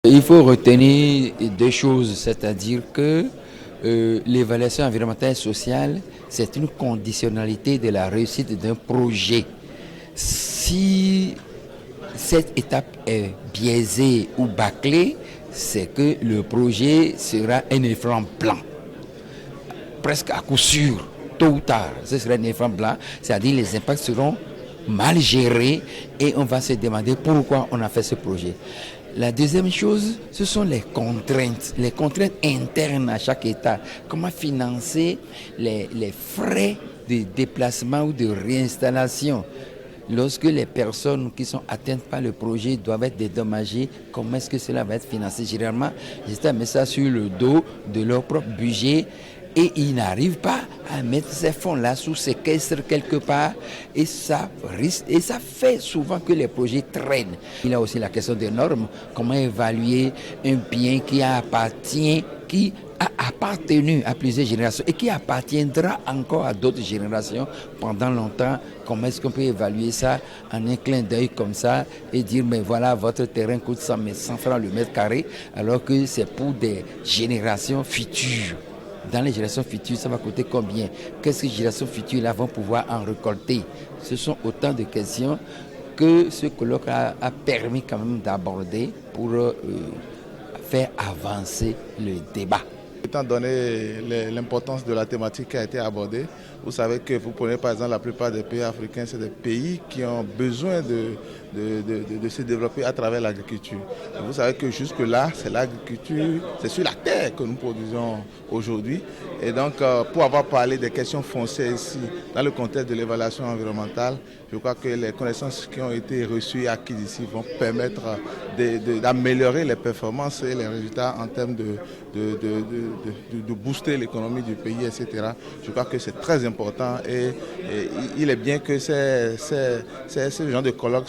Il faut retenir deux choses, c'est-à-dire que l'évaluation environnementale et sociale, c'est une conditionnalité de la réussite d'un projet. Si cette étape est biaisée ou bâclée, c'est que le projet sera un éléphant blanc, presque à coup sûr, tôt ou tard. Ce sera un éléphant blanc, c'est-à-dire les impacts seront mal gérés et on va se demander pourquoi on a fait ce projet. La deuxième chose, ce sont les contraintes internes à chaque État. Comment financer les frais de déplacement ou de réinstallation. Lorsque les personnes qui sont atteintes par le projet doivent être dédommagées, comment est-ce que cela va être financé? Généralement, les États mettent ça sur le dos de leur propre budget et ils n'arrivent pas à mettre ces fonds-là sous séquestre quelque part et ça risque, et ça fait souvent que les projets traînent. Il y a aussi la question des normes, comment évaluer un bien qui a appartenu à plusieurs générations et qui appartiendra encore à d'autres générations pendant longtemps. Comment est-ce qu'on peut évaluer ça en un clin d'œil comme ça et dire mais voilà, votre terrain coûte 100 francs le mètre carré alors que c'est pour des générations futures. Dans les générations futures, ça va coûter combien? Qu'est-ce que les générations futures là vont pouvoir en récolter? Ce sont autant de questions que ce colloque a permis quand même d'aborder pour faire avancer le débat. Étant donné l'importance de la thématique qui a été abordée, vous savez que vous prenez par exemple la plupart des pays africains, c'est des pays qui ont besoin de se développer à travers l'agriculture. Vous savez que jusque-là, c'est l'agriculture, c'est sur la terre que nous produisons aujourd'hui. Et donc, pour avoir parlé des questions foncières ici, dans le contexte de l'évaluation environnementale, je crois que les connaissances qui ont été reçues et acquises ici vont permettre d'améliorer les performances et les résultats en termes de booster l'économie du pays, etc. Je crois que c'est très important et il est bien que ce genre de colloque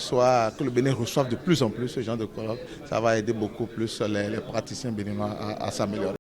que le Bénin reçoive de plus en plus ce genre de colloque. Ça va aider beaucoup plus les praticiens béninois à s'améliorer.